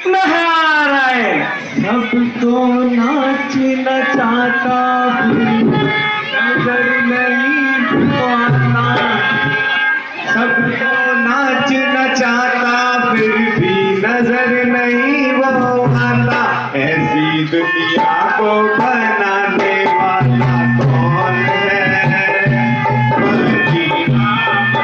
नारायण। सबको नाच नचाता नजर नहीं पाता, सबको नाच नचाता फिर भी नजर नहीं वो आता। ऐसी दुनिया को बनाने वाला कौन है? बल्कि नाम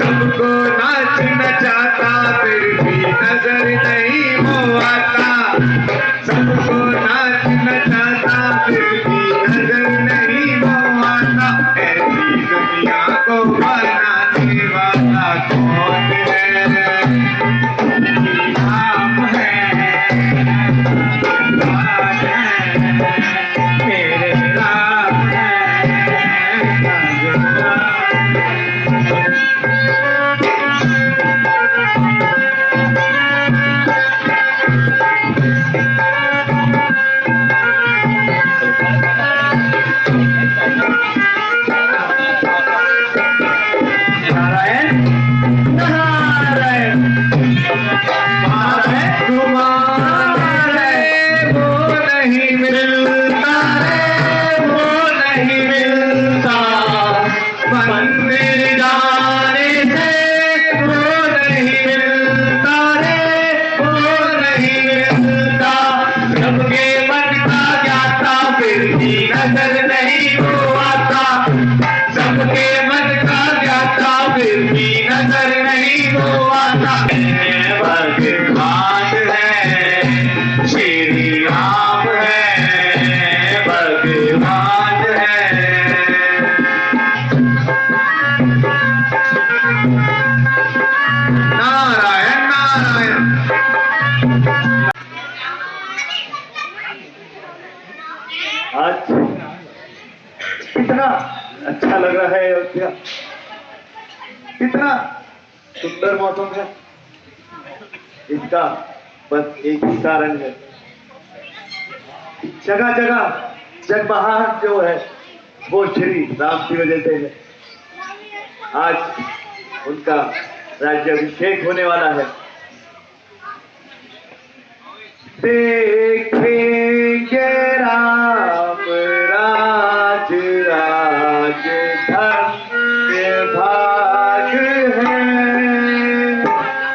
सबको नाच नचाता फिर भी नजर नहीं वो आता। सबको नाच नचाता फिर भी नजर नहीं वो आता। ऐसी दुनिया को बनाने वाला कौन है? नाम है भगवान है, मेरे राम है भगवान। नजर नहीं वो आता, सबके मन का ज्ञाता फिर भी नजर नहीं वो आता। भगवान है, श्री राम है, भगवान है। नारायण नारायण। आज कितना अच्छा लग रहा है अयोध्या, कितना सुंदर मौसम है। इसका बस एक ही कारण है, जगह जगह जगमगाहट जो है वो श्री राम की वजह से है। आज उनका राज्याभिषेक होने वाला है। देखेंगे राम राज राज धन्य भाग है।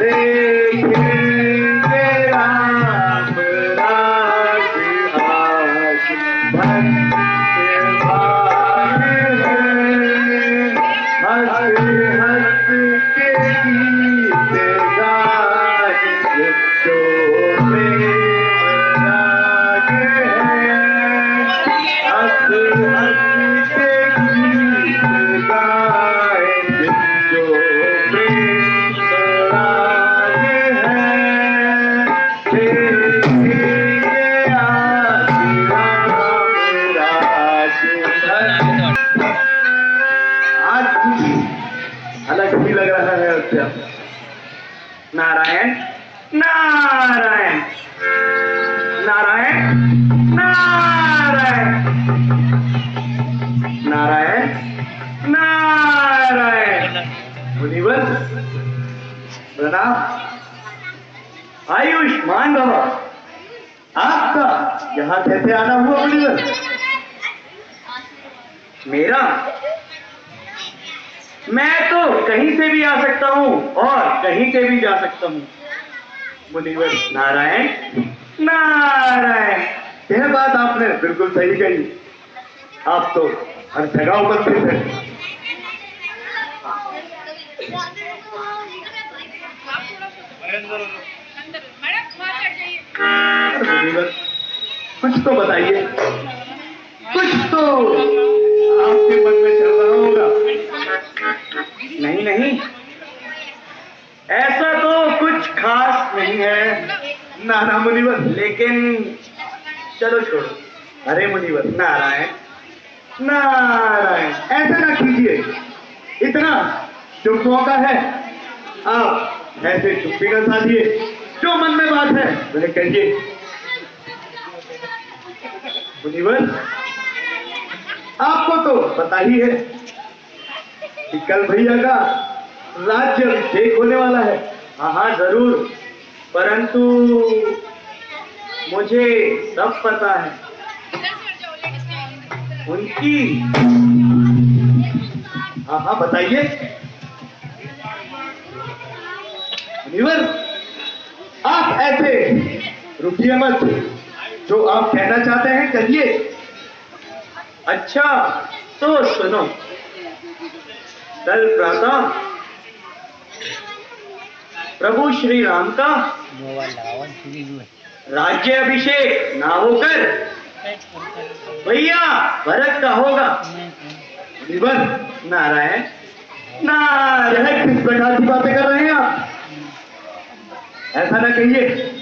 देखेंगे राम राज राज धन्य भाग है। हंस हंस के गीत गाएंगे जो प्रेम राग है। हंस हंस के गीत गाएंगे जो प्रेम राग है। देखेंगे आज राम राज धन्य। आज अलग भी लग रहा है अयोध्या। नारायण नारायण नारायण नारायण नारायण नारायण। मुनिवर प्रणाम। आयुष्मान भव। आपका यहाँ कैसे आना हुआ मुनिवर? मेरा? मैं तो कहीं से भी आ सकता हूँ और कहीं से भी जा सकता हूँ मुनिवर। नारायण नारायण। यह बात आपने बिल्कुल सही कही। आप तो हर जगह उपस्थित हैं। मुनिवर कुछ तो बताइए, कुछ तो आपके मन में चल रहा होगा। नहीं नहीं, ऐसा तो कुछ खास नहीं है नाना मुनिवर, लेकिन चलो छोड़ो। अरे मुनिवर नारायण नारायण, ऐसा ना कीजिए। इतना चुप मौका है, आप ऐसे चुप्पी का साधिए। जो मन में बात है वह कहिए। मुनिवर, आपको तो पता ही है कि कल भैया का राज्य अभिषेक होने वाला है। हाँ हाँ जरूर, परंतु मुझे सब पता है। उनकी हाँ हाँ बताइए। मुनिवर, आप ऐसे रुकिए मत, जो आप कहना चाहते हैं कहिए। अच्छा तो सुनो, कल प्रातः प्रभु श्री राम का राज्य अभिषेक ना होकर भैया भरत का होगा। मुनिवर, नारायण यह नारायण। किस प्रकार की बातें कर रहे हैं आप? ऐसा ना कहिए।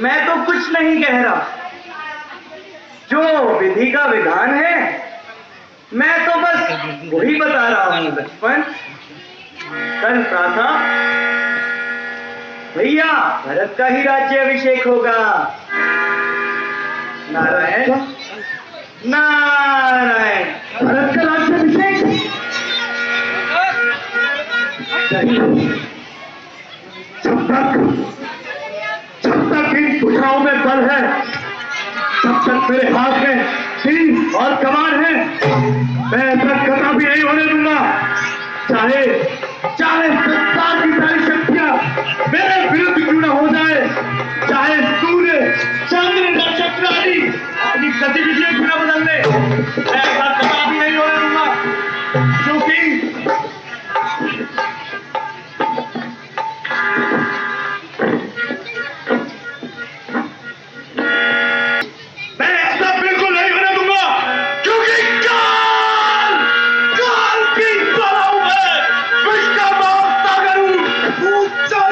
मैं तो कुछ नहीं कह रहा, जो विधि का विधान है मैं तो बस वही बता रहा हूँ बचपन। कल प्रातः भैया भरत का ही राज्य अभिषेक होगा। नारायण नारायण। भरत का राज्याभिषेक? जब तक इन भुजाओं में बल है, तब तक मेरे हाथ में तीर और कमान है, मैं ऐसा कदा भी नहीं होने दूंगा। चाहे संसार की सारी शक्तियां मेरे विरुद्ध क्यों न हो जाए, चाहे सूर्य चंद्र नक्षत्र आदि अपनी गतिविधियां क्यों न बदल ले, मैं ऐसा कदा भी नहीं होने दूंगा। क्योंकि मैं ऐसा बिल्कुल नहीं होने दूंगा, क्योंकि काल की ज्वाला हूं मैं, विष का महासागर हूं, ऊंचा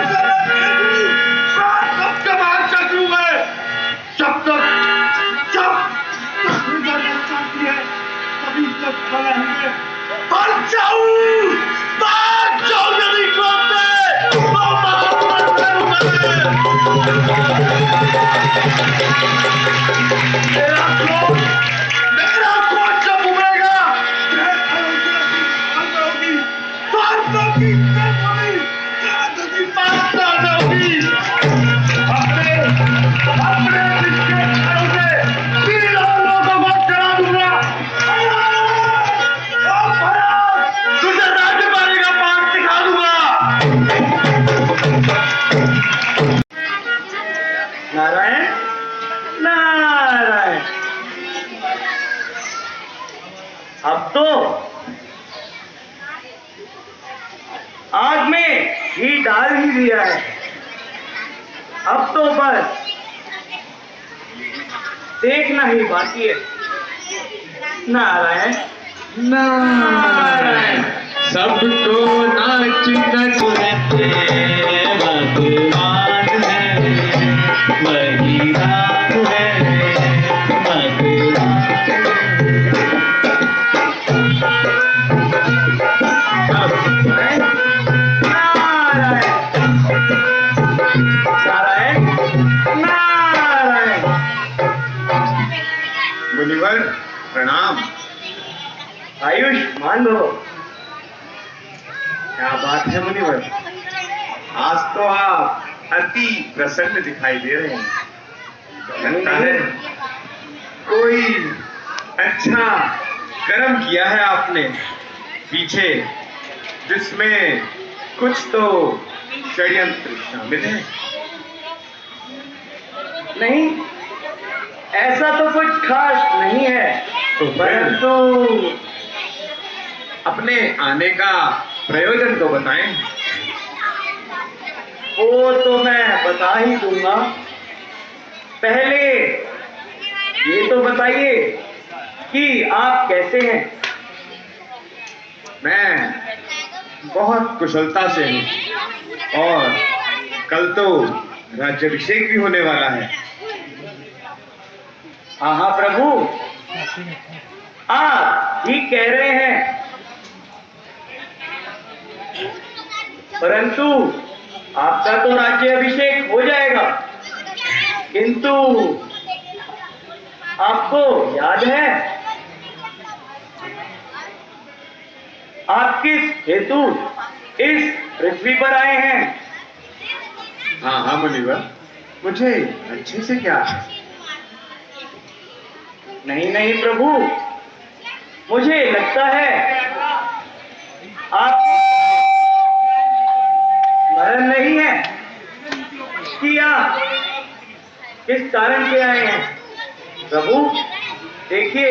कमान शत्रु मैं। जब तक चाहती है तभी तक खड़े होंगे। मर जाऊं यदि क्रोध से, तो मर करूंगा मेरा क्रोध जब उमड़ेगा, अपने जिसके घरों से 3 लोगों को चढ़ा दूंगा। तुझे राज्यपाली का पाठ सिखा दूंगा। नारायण नारायण। अब तो आग में घी डाल ही दिया है, अब तो बस देखना ही बाकी है। नारायण नारायण। सबको नाच नचते भगवान है, वही राम है भगवान। नारायण नारायण। मुनिवर प्रणाम। आयुष्मान भव। क्या बात है मुनिवर, आज तो आप अति प्रसन्न दिखाई दे रहे हैं। लगता है कोई अच्छा कर्म किया है आपने पीछे, जिसमें कुछ तो षड्यंत्र शामिल है। नहीं, ऐसा तो कुछ खास नहीं है, परंतु अपने आने का प्रयोजन तो बताएं। वो तो मैं बता ही दूंगा। पहले ये तो बताइए कि आप कैसे हैं? मैं बहुत कुशलता से हूं, और कल तो राज्याभिषेक भी होने वाला है। हाँ हाँ प्रभु, आप ठीक कह रहे हैं, परंतु आपका तो राज्य अभिषेक हो जाएगा, किंतु आपको याद है आप किस हेतु इस पृथ्वी पर आए हैं? हाँ हाँ मुनिवर, मुझे अच्छे से क्या है। नहीं नहीं प्रभु, मुझे लगता है आप स्मरण नहीं है कि आप किस कारण से आए हैं। प्रभु देखिए,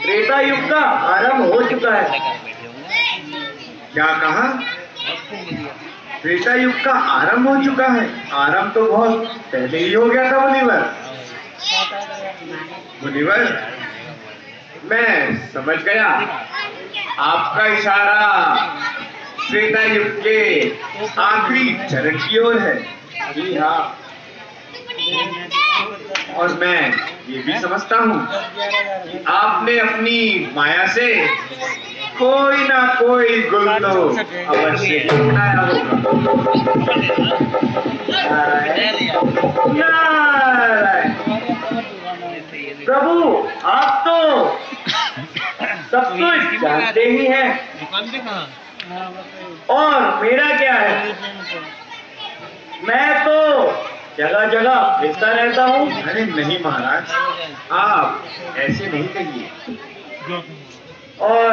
त्रेता युग का आरंभ हो चुका है। क्या कहा? त्रेता युग का आरंभ हो चुका है? आरंभ तो बहुत पहले ही हो गया था मुनिवर। मुनिवर, मैं समझ गया, आपका इशारा त्रेता युग के आखिरी चरण की ओर है। जी हाँ, और मैं ये भी समझता हूँ कि आपने अपनी माया से कोई ना कोई गुल तो अवश्य बनाया होगा। नारायण प्रभु, आप तो सब कुछ जानते ही हैं, और मेरा क्या है, मैं तो जगह जगह फिरता रहता हूँ। अरे नहीं महाराज, आप ऐसे नहीं कहिए। और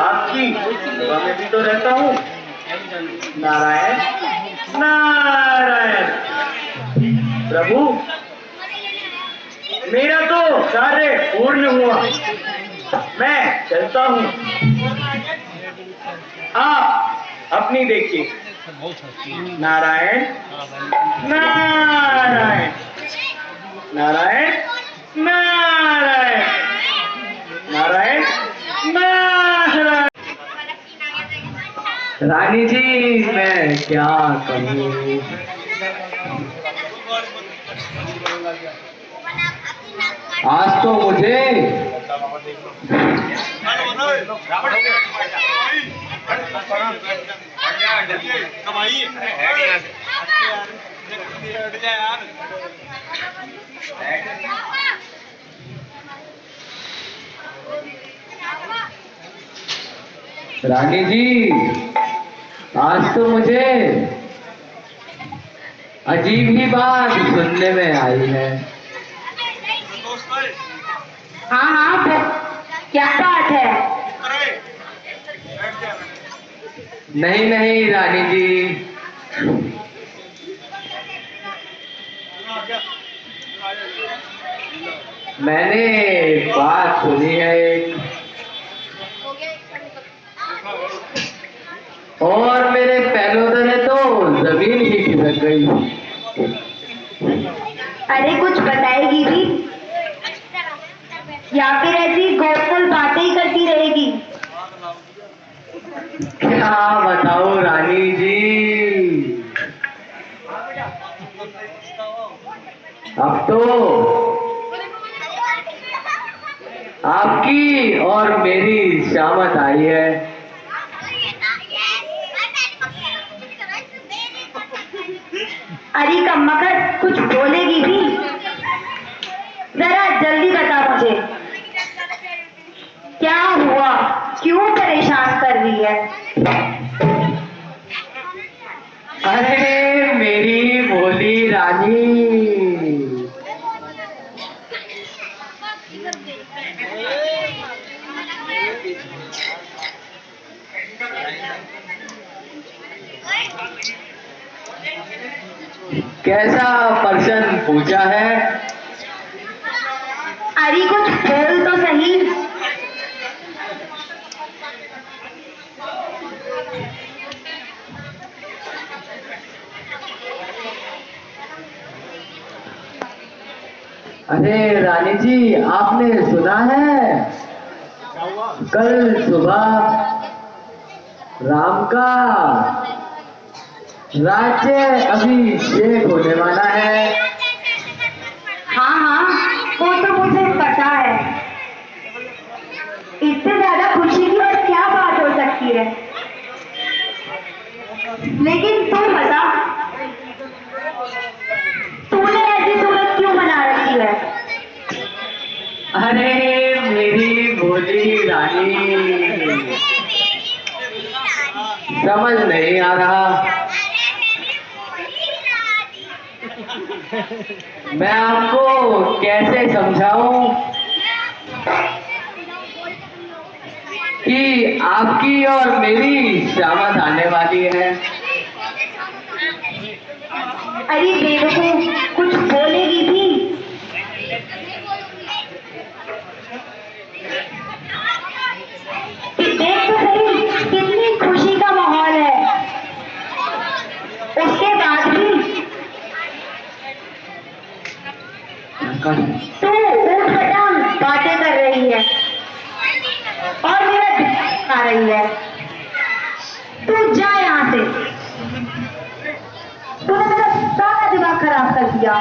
आपकी सेवा में भी तो रहता हूँ। नारायण नारायण प्रभु, मेरा तो कार्य पूर्ण हुआ, मैं चलता हूँ। आप अपनी देखिए। नारायण नारायण नारायण नारायण नारायण नारायण। रानी जी, मैं क्या कहूँ। आज तो मुझे रानी जी, आज तो मुझे अजीब ही बात सुनने में आई है। हाँ हाँ, क्या बात है? नहीं नहीं रानी जी, मैंने बात सुनी है एक, और मेरे पैरों तले तो जमीन ही खिसक गई। अरे कुछ बताएगी भी, या फिर ऐसी गोलमोल बातें ही करती रहेगी? क्या बताओ रानी जी, अब तो आपकी और मेरी शामत आई है। अरे कम्मकर, कुछ बोलेगी भी? जरा जल्दी बता मुझे, क्या हुआ, क्यों परेशान कर रही है? अरे मेरी भोली रानी, कैसा प्रश्न पूछा है? अरे कुछ बोल तो सही। अरे रानी जी, आपने सुना है कल सुबह राम का राज्य अभिषेक होने वाला है। हाँ हाँ, वो तो मुझे पता है। इससे ज्यादा खुशी की और क्या बात हो सकती है? लेकिन तू भोली रानी, समझ नहीं आ रहा मैं आपको कैसे समझाऊं कि आपकी और मेरी शामत आने वाली है। अरे बेवकूफ, कुछ बोलेगी भी। देख तो सही, कितनी खुशी का माहौल है, उसके बाद भी तू ऊट पटांग बातें कर रही है और मेरा दिमाग खा रही है। तू जा यहाँ से, तूने मेरा सारा दिमाग खराब कर दिया।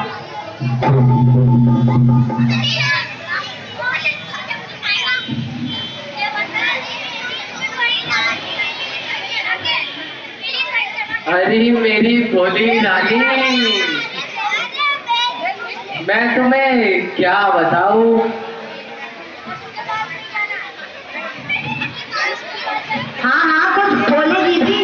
अरे मेरी भोली रानी, मैं तुम्हें क्या बताऊं। हाँ हाँ, कुछ बोलेगी भी।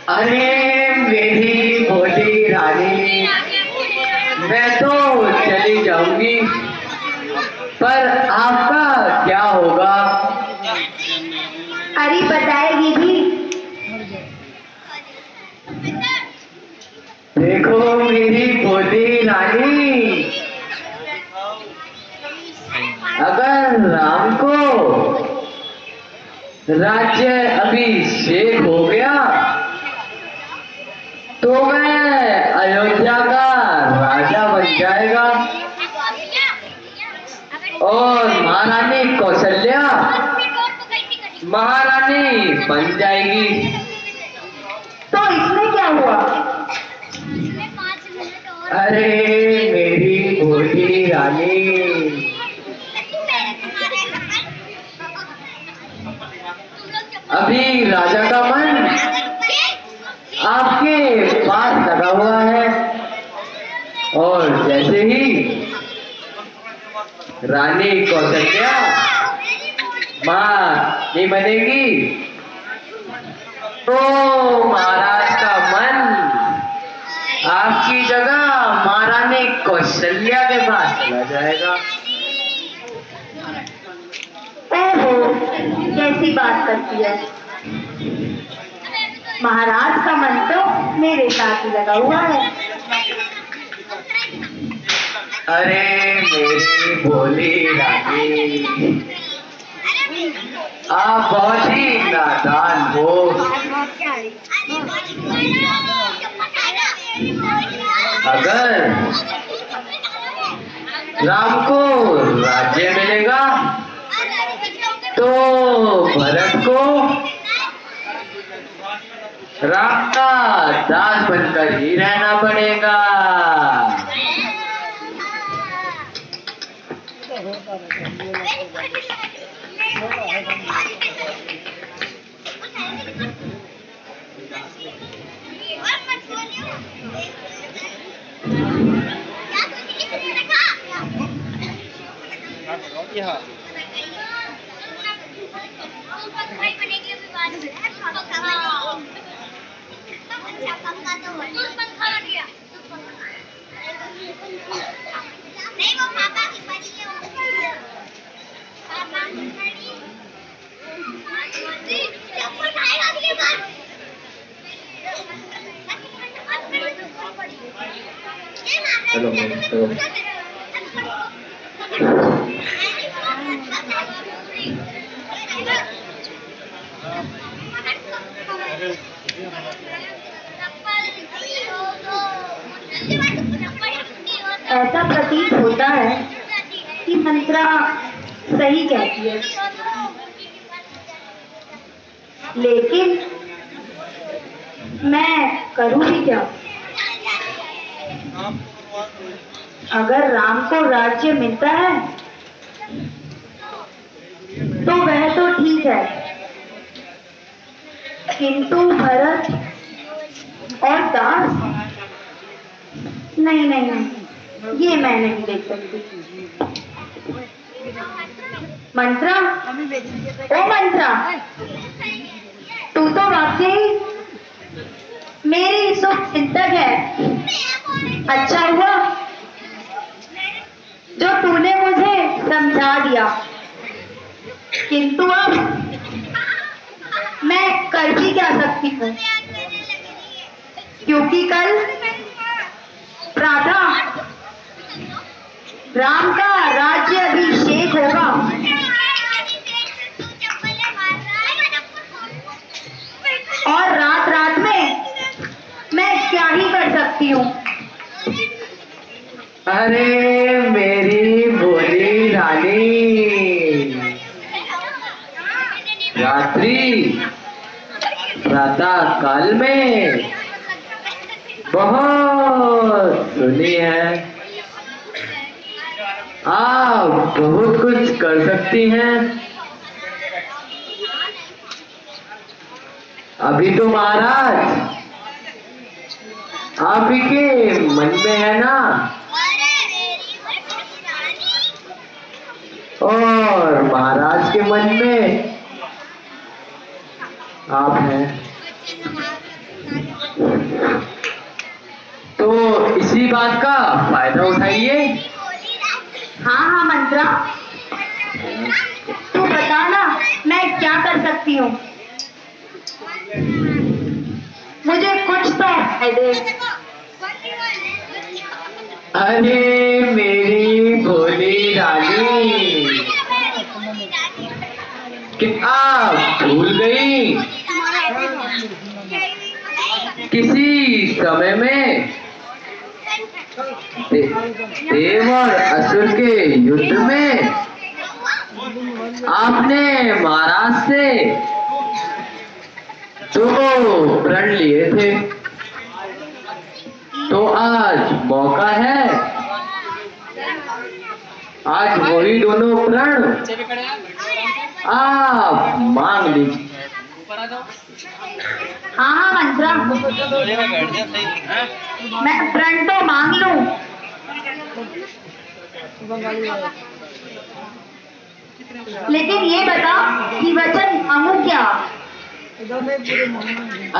अरे मेरी भोली रानी, मैं तो चली जाऊंगी, पर आपका क्या होगा। अरे बताएगी भी। देखो मेरी भोली रानी, अगर राम को राज्य अभिषेक हो गया तो मैं अयोध्या का राजा बन जाएगा और महारानी कौशल्या महारानी बन जाएगी। तो इसमें क्या हुआ। अरे मेरी भोली रानी, अभी राजा का मन आपके पास लगा हुआ है और जैसे ही रानी कौशल्या मां नहीं बनेगी तो महाराज का मन आपकी जगह महारानी कौशल्या के पास चला जाएगा। ओहो, कैसी बात करती है। महाराज का मन तो मेरे साथ ही लगा हुआ है। अरे मेरी भोली रानी, आप बहुत ही नादान हो। अगर राम को राज्य मिलेगा तो भरत को राम का दास बनकर ही रहना पड़ेगा। ऐसा प्रतीत होता है कि मंत्रा सही कहती है, लेकिन मैं करूँ भी क्या? अगर राम को राज्य मिलता है तो वह तो ठीक है, किंतु भरत और दास, नहीं नहीं नहीं, ये मैं नहीं देख सकती। मंत्रा, ओ मंत्रा, तू तो वाकई मेरी शुभ चिंतक है। अच्छा हुआ जो तूने मुझे समझा दिया, किंतु अब मैं कर भी क्या सकती हूँ, क्योंकि कल प्रातः राम का राज्य अभिषेक होगा और रात रात में मैं क्या ही कर सकती हूँ। अरे मेरी भोली रानी, रात्रि प्रातः काल में बहुत सुनी है, आप बहुत कुछ कर सकती हैं। अभी तो महाराज आप ही के मन में है ना, और महाराज के मन में आप हैं, तो इसी बात का फायदा उठाइए। हाँ हाँ मंत्रा, तू बता ना मैं क्या कर सकती हूँ, मुझे कुछ तो है दे। अरे मेरी भोली रानी, कि आप भूल गई किसी समय में देव और असुर के युद्ध में आपने महाराज से 2 प्रण लिए थे, तो आज मौका है, आज वही दोनों प्रण आप मांग लीजिए। हाँ हाँ मंत्रा, मैं प्रण तो मांग लूं, लेकिन ये बता कि वचन मांगू क्या?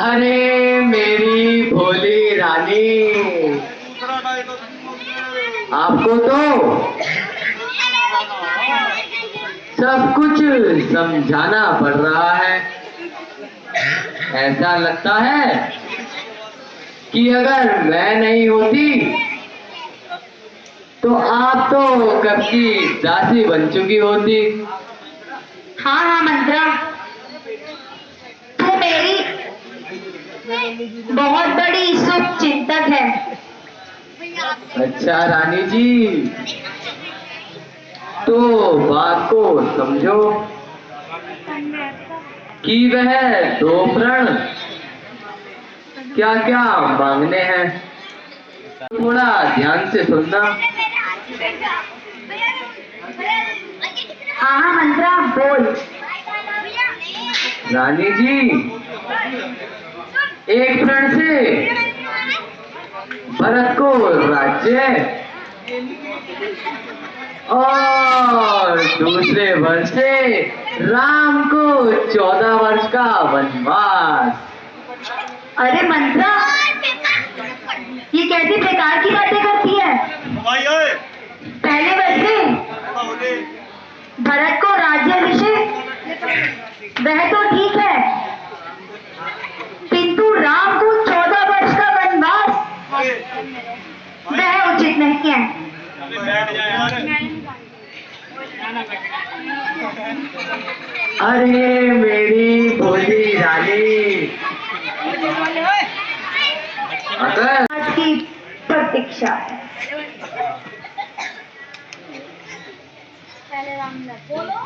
अरे मेरी भोली रानी, आपको तो सब कुछ समझाना पड़ रहा है। ऐसा लगता है कि अगर मैं नहीं होती तो आप तो कब की दासी बन चुकी होती। हाँ हाँ मंत्रा, तू मेरी बहुत बड़ी शुभ चिंतक है। अच्छा रानी जी, तो बात को समझो कि वह 2 प्रण क्या क्या मांगने हैं, थोड़ा ध्यान से सुनना। हाँ हाँ मंत्रा, बोल। रानी जी, एक प्रण से भरत को राज्य और दूसरे वर्ष से राम को 14 वर्ष का वनवास। अरे मंत्रा, ये कैसी बेकार की बातें करती है? पहले वैसे भरत को राज्याभिषेक वह तो ठीक है, किंतु राम को 14 वर्ष का वनवास वह उचित नहीं है। अरे मेरी भोली रानी, अगर आज की प्रतीक्षा है। हेलो हेलो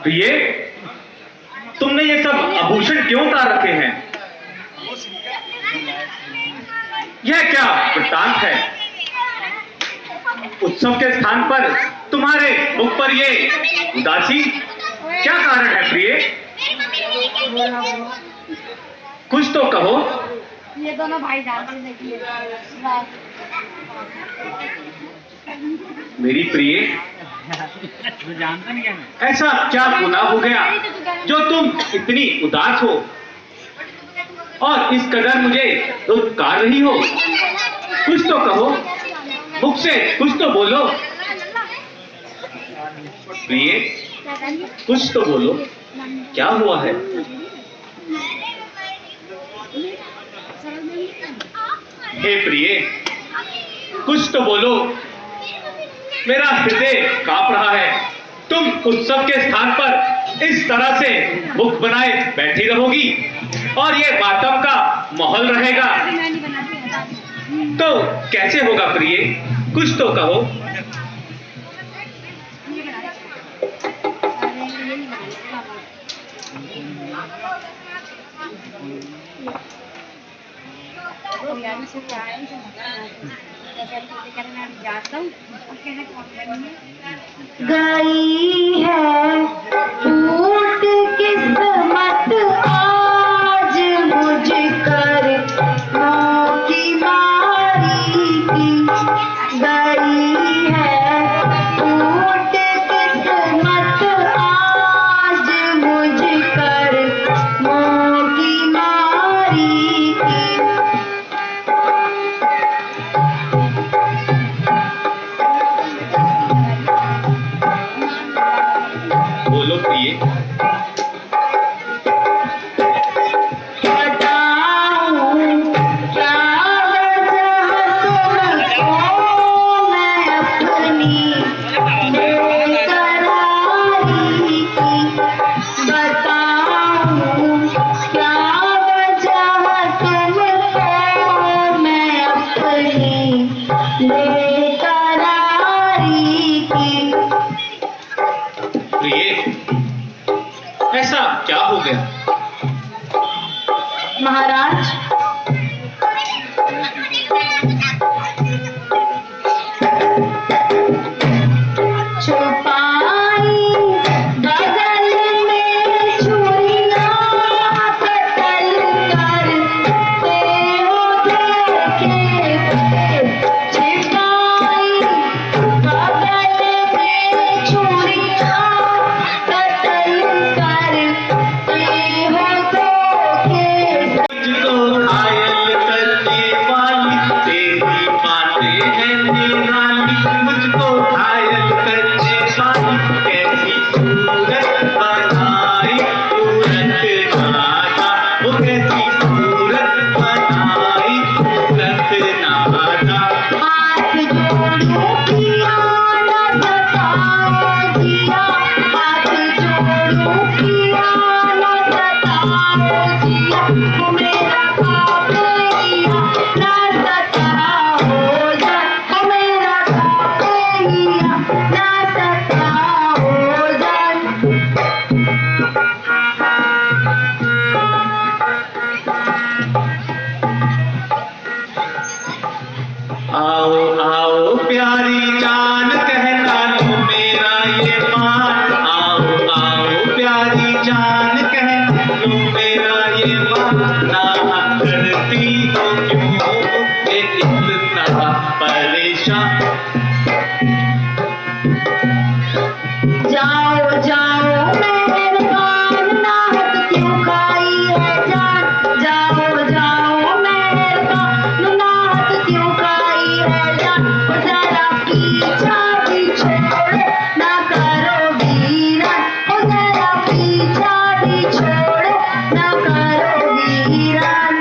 प्रिय, तुमने ये सब आभूषण क्यों उतार रखे हैं? यह क्या वृत्तांत है? उत्सव के स्थान पर तुम्हारे मुख पर ये उदासी, क्या कारण है प्रिय? कुछ तो कहो। ये दोनों भाई जाते देखिए। मेरी प्रिय, ऐसा क्या गुनाह हो गया जो तुम इतनी उदास हो और इस कदर मुझे धुतकार रही हो? कुछ तो कहो, मुख से कुछ तो बोलो। प्रिय, कुछ तो बोलो, क्या हुआ है? हे प्रिय, कुछ तो बोलो, मेरा हृदय कांप रहा है। तुम उत्सव के स्थान पर इस तरह से मुख बनाए बैठी रहोगी और ये मातम का माहौल रहेगा तो कैसे होगा प्रिय? कुछ तो कहो। गई है टूट किस्मत आज मुझ कर की मारी की। गई है टूट किस्मत आज मुझ कर की मारी की। बोलो प्रिय। ऐसा क्या हो गया? महाराज, छुपाई बगल में छुरियां कतल करते हो देखे। छुपाई बगल में छुरियां कतल करते हो देखे। मुझको घायल करने वाली तेरी बातें हैं निराली। मुझको घायल करने वाली कैसी सूरत बनाई सूरत नादा। वो कैसी सूरत बनाई सूरत नादा। हाथ जोड़ो पिया न सताओ जिया। हाथ जोड़ो पिया न सताओ जिया। वो मेरा काबेलिया न सताओ जा। वो मेरा काबेलिया न सताओ जा। आओ आओ प्यारी जान कहना लो मेरा ये मान। आओ आओ प्यारी जान कहना लो मेरा ये मान। ना करती हो क्यों ये इतना परेशान। जाओ जाओ मेहरबान नाहक क्यों खाई है जान। जाओ जाओ वीरान, ओ जरा पीछा भी छोड़ो ना करो वीरान, ओ जरा पीछा भी छोड़ो ना करो वीरान।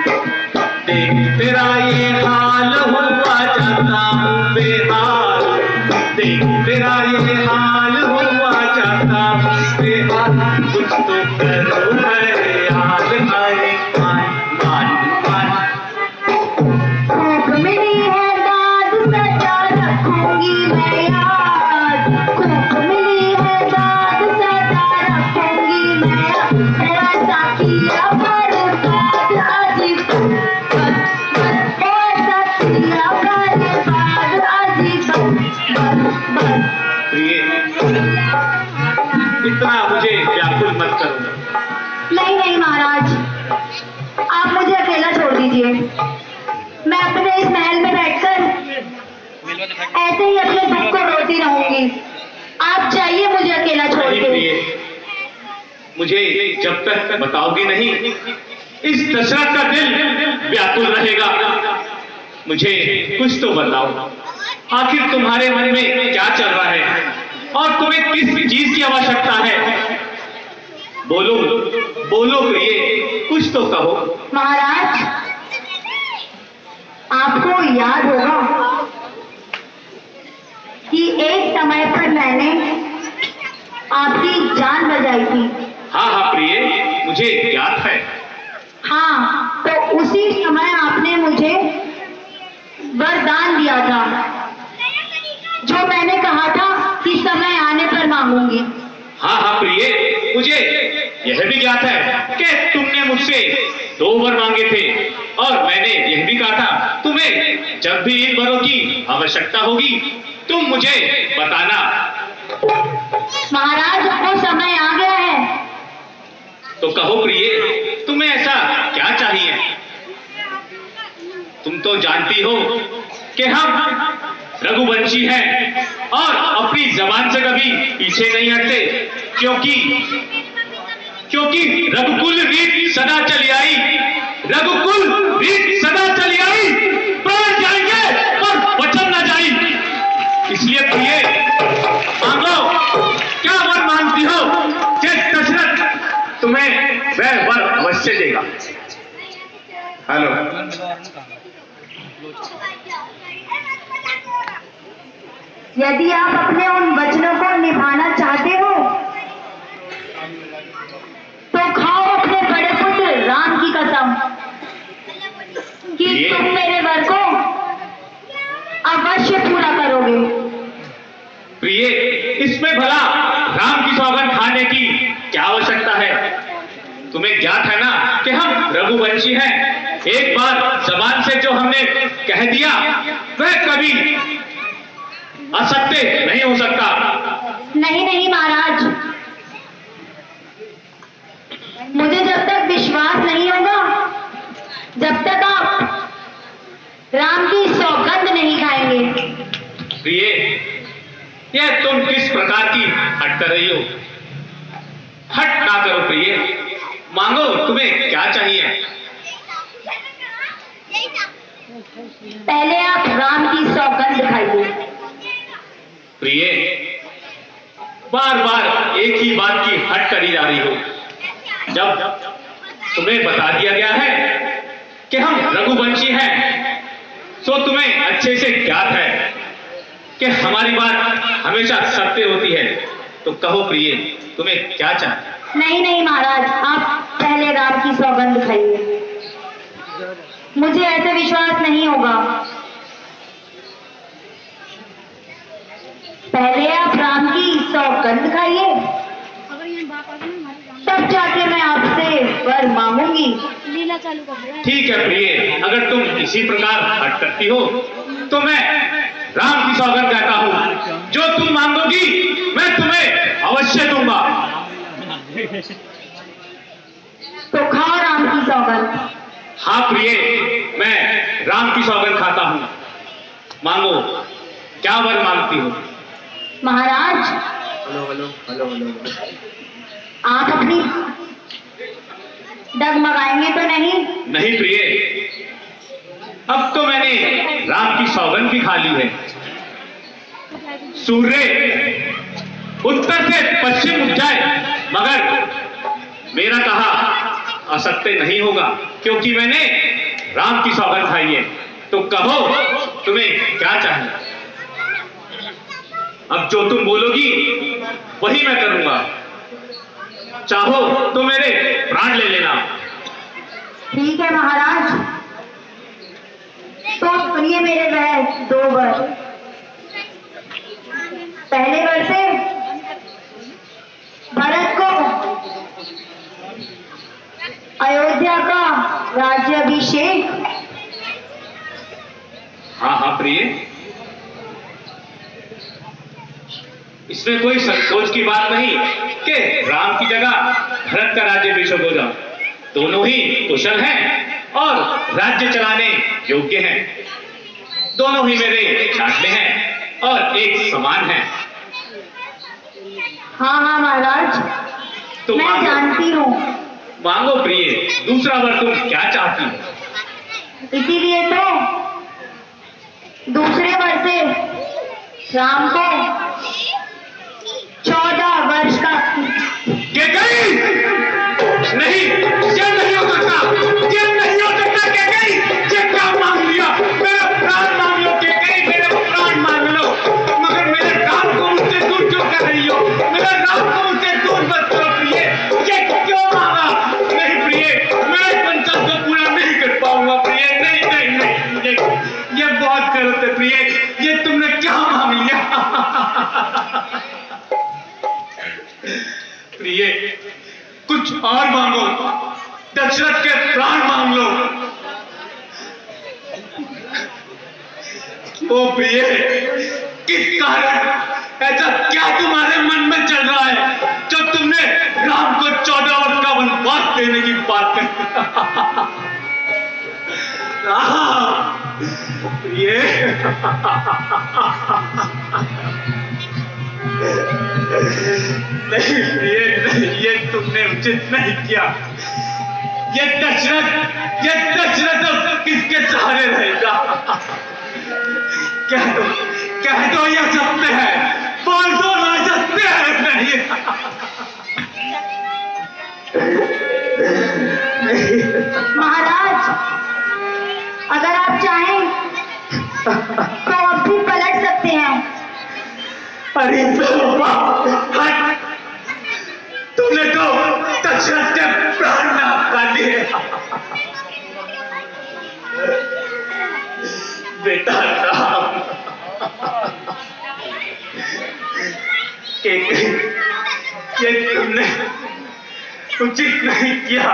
देख तेरा ये हाल हुआ जाता हूँ बेहाल, देख तेरा ये हाल हुआ जाता हूँ बेहाल, कुछ तो करो है हाल हरे मान मान मान। खूब मिली है दाद सजा रखूंगी मैं याद, खूब मिली है दाद सजा रखूंगी मैं याद, ओ ऐसा किया बर्बाद अजीब बस, ओ ऐसा किया बर्बाद अजीब बस। प्रिय, इतना मुझे व्याकुल मत करो। नहीं नहीं महाराज, आप मुझे अकेला छोड़ दीजिए। मैं अपने इस महल में बैठकर ऐसे ही अपने दुख को रोती रहूंगी। आप जाइए मुझे अकेला छोड़ नहीं के। प्रिय, मुझे जब तक बताओगी नहीं, इस दशरथ का दिल व्याकुल रहेगा। मुझे कुछ तो बताओ, आखिर तुम्हारे मन में क्या चल रहा है और तुम्हें किस चीज की आवश्यकता है? बोलो बोलो प्रिय, कुछ तो कहो। महाराज, आपको याद होगा कि एक समय पर मैंने आपकी जान बचाई थी। हाँ हाँ प्रिय, मुझे याद है। हाँ, तो उसी समय आपने मुझे वरदान दिया था, जो मैंने कहा था कि समय आने पर मांगूंगी। हाँ हाँ प्रिय, मुझे यह भी ज्ञात है कि तुमने मुझसे 2 वर मांगे थे और मैंने यह भी कहा था तुम्हें जब भी इन वरों की आवश्यकता होगी तुम मुझे बताना। महाराज, वो समय आ गया है। तो कहो प्रिय, तुम्हें ऐसा क्या चाहिए? तुम तो जानती हो कि हम रघुवंशी हैं और अपनी जबान से कभी पीछे नहीं हटते, क्योंकि रघुकुल रीत सदा चली आई, रघुकुल रीत सदा चली आई, प्राण जाएंगे पर वचन न जाई। इसलिए प्रिय, मांगो, क्या वर मांगती हो? कि दशरथ तुम्हें वह वर अवश्य देगा। हेलो, यदि आप अपने उन वचनों को निभाना चाहते हो तो खाओ अपने बड़े पुत्र राम की कसम कि तुम मेरे वर को अवश्य पूरा करोगे। प्रिय, इसमें भला राम की सौगंध खाने की क्या आवश्यकता है? तुम्हें ज्ञात है ना कि हम रघुवंशी हैं। एक बार जबान से जो हमने कह दिया वह कभी असत्य नहीं हो सकता। नहीं नहीं महाराज, मुझे जब तक विश्वास नहीं होगा, जब तक आप राम की सौगंध नहीं खाएंगे। प्रिय, यह तुम किस प्रकार की हट कर रही हो? हट ना करो प्रिय, मांगो तुम्हें क्या चाहिए? पहले आप राम की सौगंध खाइए। प्रिय, बार बार एक ही बात की हट करी जा रही हो, जब तुम्हें बता दिया गया है कि हम रघुवंशी हैं, तो तुम्हें अच्छे से ज्ञात है कि हमारी बात हमेशा सत्य होती है। तो कहो प्रिय, तुम्हें क्या चाहिए? नहीं नहीं महाराज, आप पहले राम की सौगंध खाइए। मुझे ऐसे विश्वास नहीं होगा। पहले आप राम की सौगंध खाइए, तब जाके मैं आपसे वर मांगूंगी। लीला चालू कर दिया। ठीक है प्रिय, अगर तुम इसी प्रकार हट करती हो तो मैं राम की सौगंध कहता हूं, जो तुम मांगोगी मैं तुम्हें अवश्य दूंगा। तो खाओ राम की सौगंध। हाँ प्रिय, मैं राम की सौगंध खाता हूं। मांगो, क्या वर मांगती हो? महाराज, हेलो हेलो हेलो हेलो, आप अपनी डगमगाएंगे तो नहीं? नहीं प्रिय, अब तो मैंने राम की सौगंध भी खा ली है। सूर्य उत्तर से पश्चिम उठ जाए मगर मेरा कहा असत्य नहीं होगा, क्योंकि मैंने राम की सौगंध खाई है। तो कहो तुम्हें क्या चाहिए? अब जो तुम बोलोगी वही मैं करूंगा। चाहो तो मेरे प्राण ले लेना। ठीक है महाराज, तो सुनिए मेरे वह 2 वर। पहले वर से भरत को अयोध्या का राज्याभिषेक। हाँ हाँ प्रिय, इसमें कोई संकोच की बात नहीं कि राम की जगह भरत का राज्याभिषेक हो जाओ। दोनों ही कुशल हैं और राज्य चलाने योग्य हैं। दोनों ही मेरे लाडले हैं और एक समान हैं। हाँ हाँ महाराज, तो मैं जानती हूँ। मांगो प्रिय, दूसरा वर तुम क्या चाहती हो? इसीलिए तो दूसरे वर से राम को 14 वर्ष का। कैकेयी! नहीं, ये नहीं हो सकता, ये नहीं हो सकता कैकेयी! ये क्या मांग लिया? मेरा प्राण मांग लो कैकेयी, मेरे प्राण मांग लो, मगर मेरे राम को मुझसे दूर क्यों कर रही हो? मेरे राम को मुझसे दूर मत करो प्रिय। ये क्यों मांगा? नहीं प्रिय, मैं इस संकल्प को पूरा नहीं कर पाऊंगा प्रिय। नहीं नहीं नहीं, ये बहुत गलत है प्रिय। ये तुमने क्या मांग लिया? प्रिय, कुछ और मांगो, दशरथ के प्राण मांग लो। ओ प्रिय, किस कारण, ऐसा क्या तुम्हारे मन में चल रहा है जो तुमने राम को 14 वर्ष का वनवास देने की बात कही? प्रिय, नहीं प्रिय, नहीं, ये तुमने उचित नहीं किया। ये दशरथ अब किसके सहारे रहेगा? कह दो ये सत्य है, बोल दो ना सत्य है। नहीं महाराज, अगर आप चाहें तो अब भी पलट सकते हैं। अरे हट, तुमने तो दशरथ के प्राण नाश कर दिए। बेटा राम, ये तुमने उचित नहीं किया।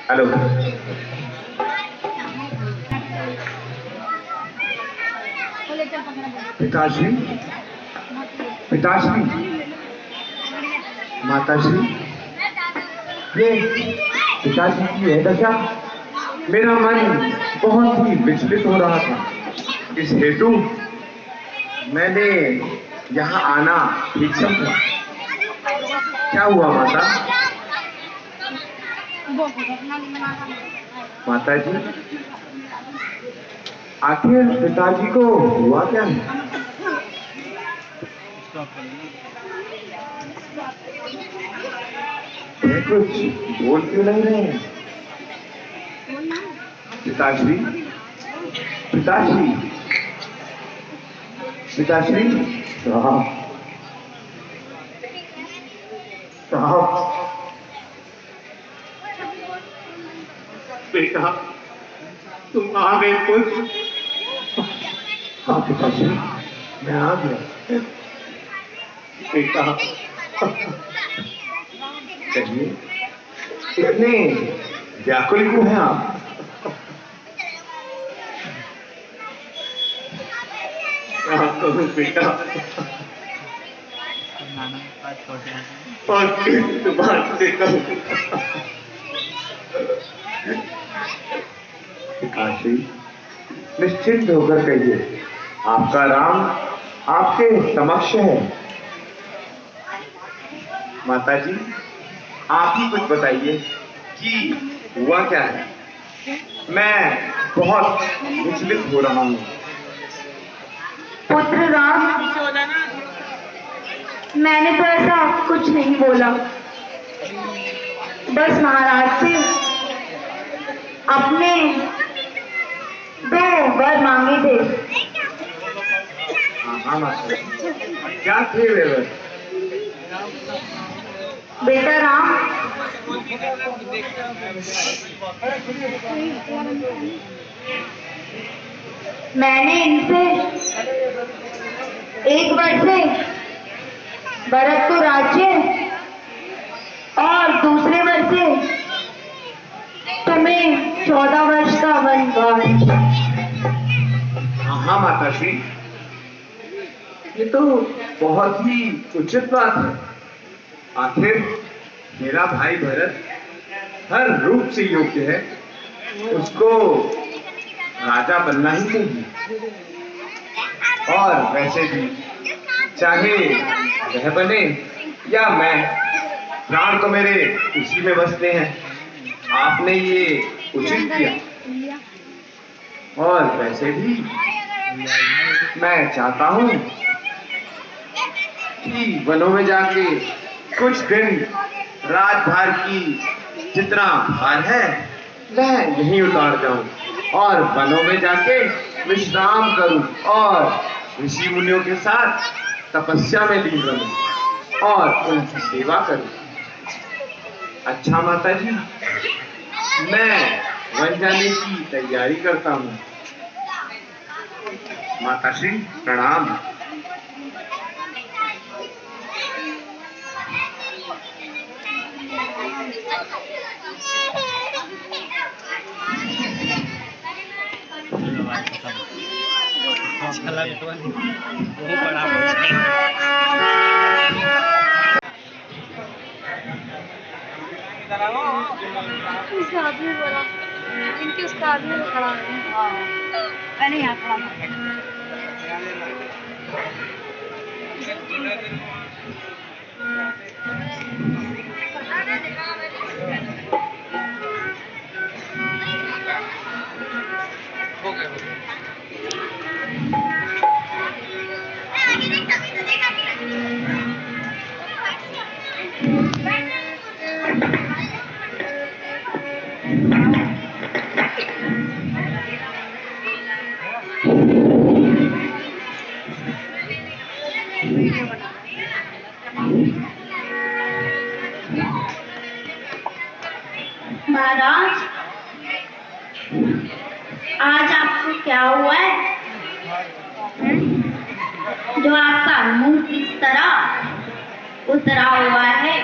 हेलो, पिताश्री, पिताश्री, माताश्री, ये पिताश्री की है दशा। मेरा मन बहुत ही विचलित हो रहा था। इस हेतु मैंने यहाँ आना ठीक समझा। क्या हुआ माता? माता जी, आखिर पिताजी को हुआ क्या है? ये कुछ बोल क्यों नहीं रहे हैं? पिताश्री, पिताश्री, पिताश्री, साहब, साहब, बेटा तुम आ गए पुत्र। हाँ पिताजी, मैं आ गया। बेटा, कहिए, इतने व्याकुल क्यों हैं आप? क्या करूं बेटा, और किस बात से कहूं। काशी, निश्चिंत होकर कहिए, आपका राम आपके समक्ष है। माताजी, आप ही कुछ बताइए कि हुआ क्या है। मैं बहुत विचलित हो रहा हूँ। पुत्र राम, मैंने तो ऐसा कुछ नहीं बोला, बस महाराज से अपने 2 वर मांगे थे। हाँ माता, क्या थे वे वर? बेटा राम, मैंने इनसे एक वर से भरत को राज्य और दूसरे वर से तुम्हें 14 वर्ष का वनवास। हाँ माताश्री, ये तो बहुत ही उचित बात है। आखिर मेरा भाई भरत हर रूप से योग्य है, उसको राजा बनना ही चाहिए। और वैसे भी चाहे वह बने या मैं, प्राण तो मेरे उसी में बसते हैं। आपने ये उचित किया। और वैसे भी मैं चाहता हूं कि वनों में जाके कुछ दिन राजभार की जितना भार है वह यहीं उतार जाऊं और वनों में जाके विश्राम करूं और ऋषि मुनियों के साथ तपस्या में लीन रहूं और उनकी सेवा करूं। अच्छा माताजी, मैं वन जाने की तैयारी करता हूं। माताश्री प्रणाम। उसका आदमी बोला, इनके उसका आदमी खड़ा है। मैंने यहाँ खड़ा महाराज, आज आपको क्या हुआ है जो आपका मुंह इस तरह उतरा हुआ है?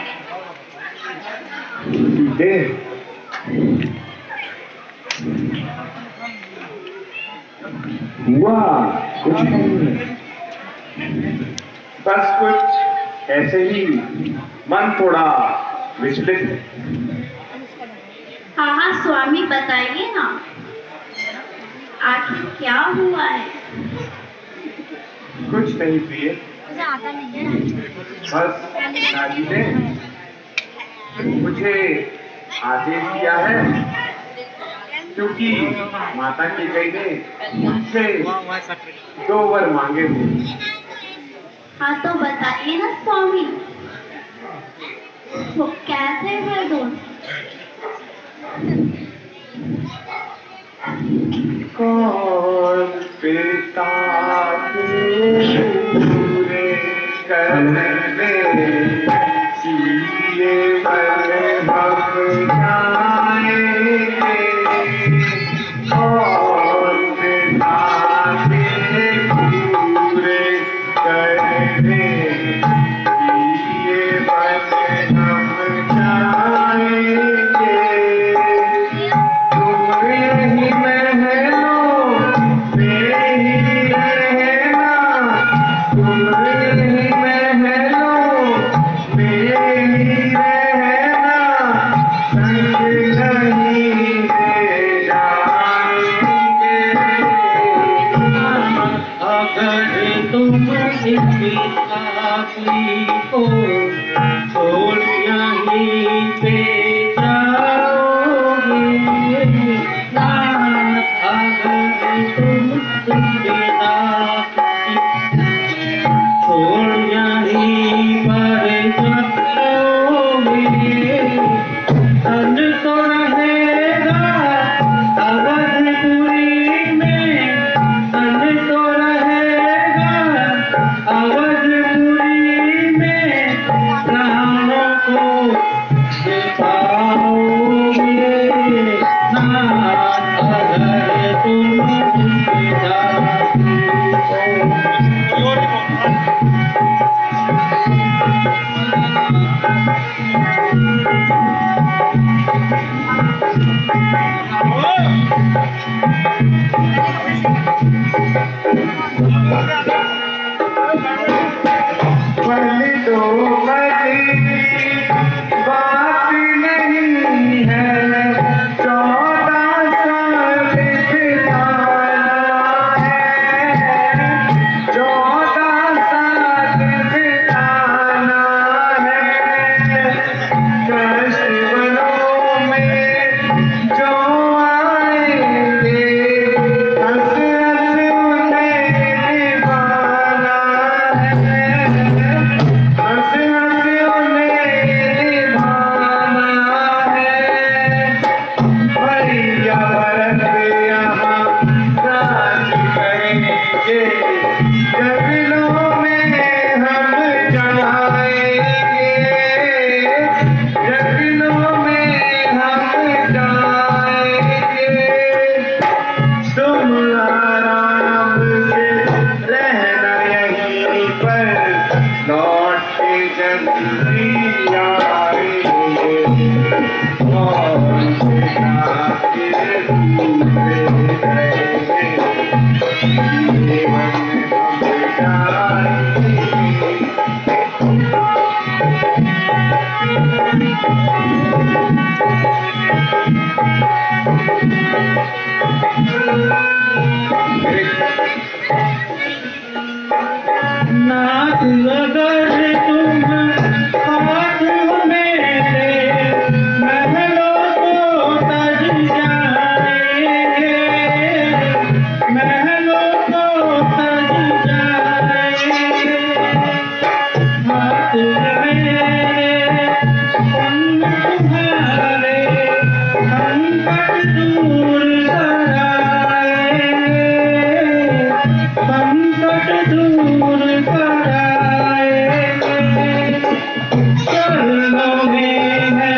हुआ कुछ नहीं, बस कुछ ऐसे ही मन थोड़ा विचलित है। हाँ हाँ स्वामी, बताइए ना, आखिर क्या हुआ है? कुछ नहीं प्रिय, मुझे आता नहीं है। बस पिताजी ने मुझे आदेश दिया है, क्योंकि माता की गई ने मुझसे 2 वर मांगे थे। हाँ तो बताइए ना स्वामी, वो कैसे है दोस्त? कौन पिता पूरे करने सीए पर हम जाएंगे, और इसकी आखिरी को छोड़ यहीं पे जाओगे ना, अगर तुम विदा छोड़ यहीं पर जाओगे, तन तो रहेगा अवधपुरी में, तन तो रहेगा अवधपुरी में, प्राणों को बिताओगे ना, अगर तुम विदा पहली तो बात नहीं है, 14 साल बिताना है, 14 साल बिताना है, कश्मीरों में जो आएंगे हंस हंस उन्हें निभाना है, हंस हंस उन्हें निभाना है। भैया भरत यहाँ राज करेंगे, जंगलों में हम जाएंगे, जंगलों में हम जाएंगे, तुम आराम से रहना यहीं पर, लौट के जल्दी आएंगे, और फिर घूमते रहेंगे, जीवन हम जाएंगे। नाथ अगर तुम हाथ मेरे महलों को तज जाएंगे, महलों को तज जाएंगे, हाथ मेरे तुम तुम्हारे संकट दूर कराएंगे, संकट दूर कराएंगे, चरणों में है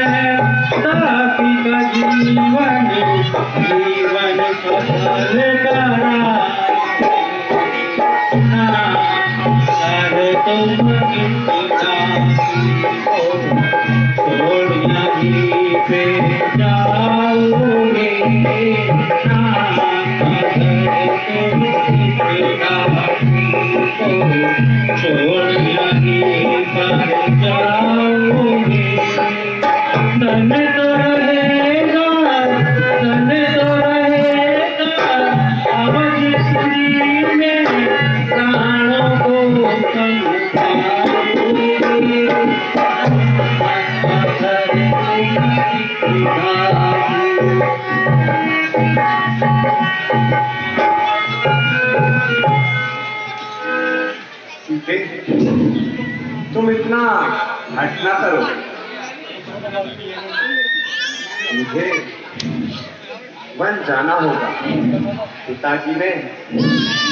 साथी का जीवन, जीवन सफल कराएंगे, अगर तुम छोड़ यहीं पे जाओगे ना, अगर तुम छोड़ यहीं पर जाओगे, तन तो रहेगा, तन तो रहेगा अवधपुरी में, प्राणों को समझाओगे, सीते, तुम इतना हट ना करो, मुझे वन जाना होगा। पिताजी ने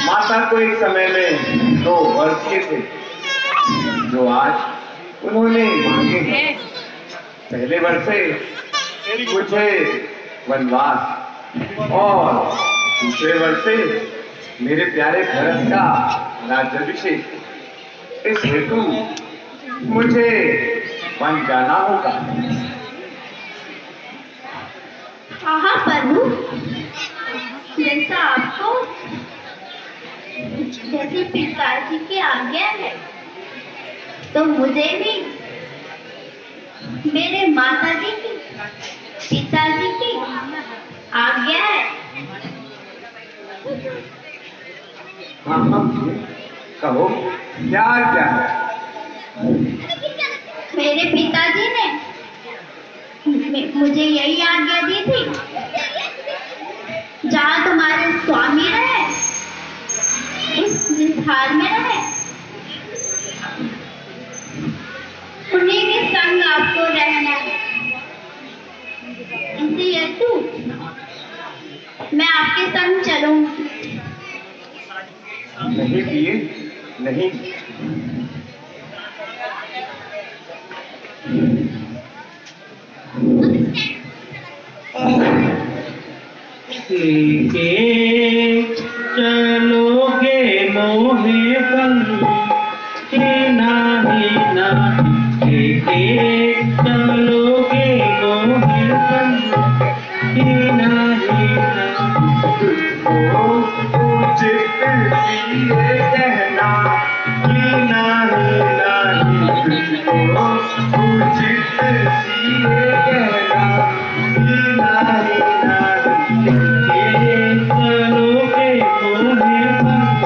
माता को एक समय में 2 वर्ष के थे, जो आज उन्होंने मांगे हैं। पहले वर्ष से मुझे वनवास और दूसरे वर्ष से मेरे प्यारे भरत का राज्याभिषेक, इस हेतु मुझे वन जाना होगा। हाँ प्रभु, जैसा आपको, जैसे पिताजी की आज्ञा है, तो मुझे भी मेरे माताजी की, पिताजी की आज्ञा है। हाँ हाँ, कहो क्या क्या है? मेरे पिताजी ने मुझे यही आज्ञा दी थी, जहाँ तुम्हारे स्वामी रहे उस हाल में रहे, उन्हीं के संग आपको रहना है। इसलिए तू मैं आपके संग चलूंगी। नहीं पिए नहीं। लेके चलोगे मोहे संग के नाही नाही, लेके चलोगे मोहे संग के नाही नाही। उचित सिए कहना कि नाही नाही, तुझको उचित सिए कहना कि नाही नाही। चलोगे मोहे संग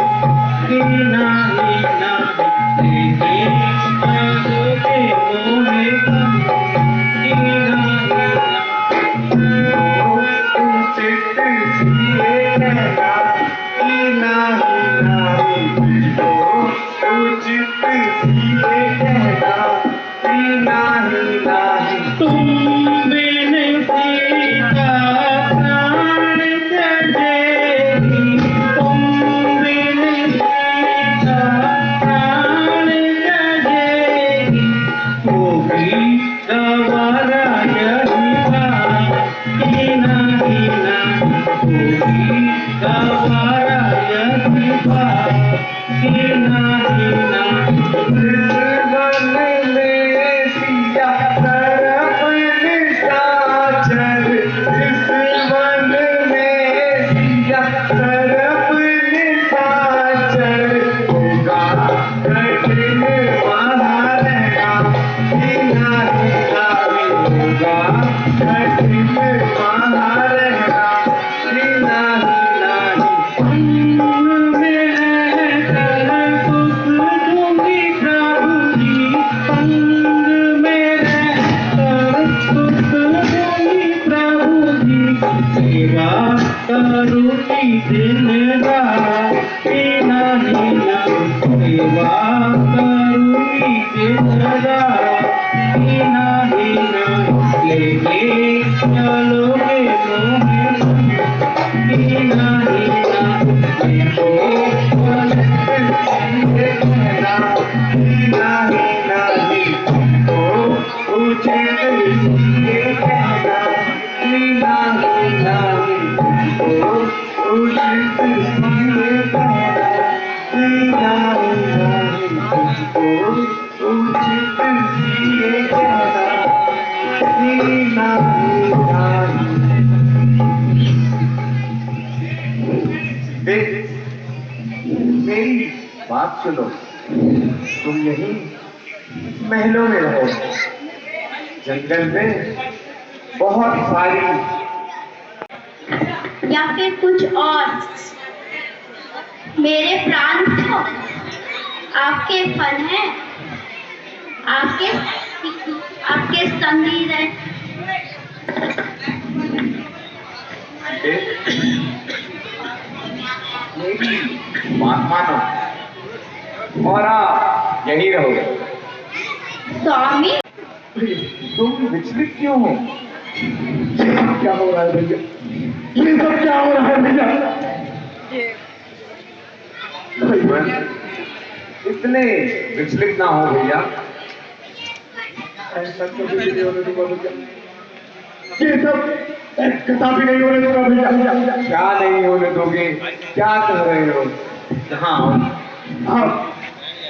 के नाही नाही, लेके चलोगे मोहे संग के नाही नाही। उचित सिए कहना कि नाही नाही, तुझको उचित सिए कहना कि नाही नाही। तुम बिन सीता प्राण त्यजेगी, तुम बिन सीता प्राण त्यजेगी। होगी गवारा यही बात कि नाही नाही, होगी गवारा यही बात कि नाही नाही। इस वन में सिया तरफ निशाचर, इस वन में सिया तरफ निशाचर। होगा कठिन वहाँ रहना कि नाही नाही, होगा कठिन वहाँ रहना कि नाही नाही। संग में रहकर सुख दूंगी प्रभु जी, संग में रहकर सुख दूंगी प्रभु जी। सेवा करूँगी दिन रात कि नाही नाही, सेवा करूँगी दिन रात कि नाही नाही। लेके चलोगे मोहे संग कि नाही नाही, देखो मेरी बात सुनो, तुम यहीं महलों में रहो, जंगल में बहुत सारी या फिर कुछ और। मेरे प्राण तो आपके फल हैं, आपके संगी रहे। मेरी बात मानो और आप यहीं रहो। स्वामी तुम विचलित क्यों हो? ये सब क्या हो रहा है भैया? ये सब क्या हो रहा है भैया? भैया इतने विचलित ना हो भैया। ऐसा कभी नहीं होने दूंगा भैया। ये सब कथा भी नहीं होने दूंगा भैया। क्या नहीं होने दोगे? क्या कह रहे हो? हाँ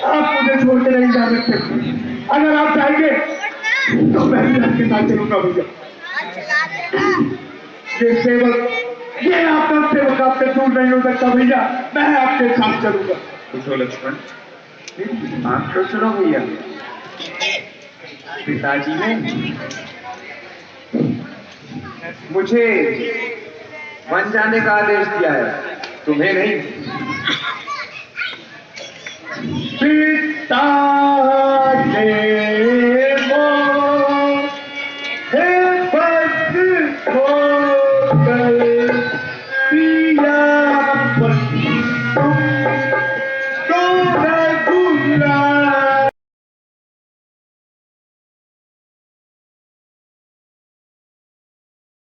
आप मुझे छोड़ के नहीं जा सकते। अगर आप चाहेंगे तो मैं भी आपके साथ चलूंगा भैया। ये सेवक, ये आपका सेवक आपसे दूर नहीं हो सकता भैया। मैं आपके साथ चलूंगा। पूछो लक्ष्मण, आप तो सुनो भैया। पिताजी ने मुझे वन जाने का आदेश दिया है, तुम्हें नहीं। सीता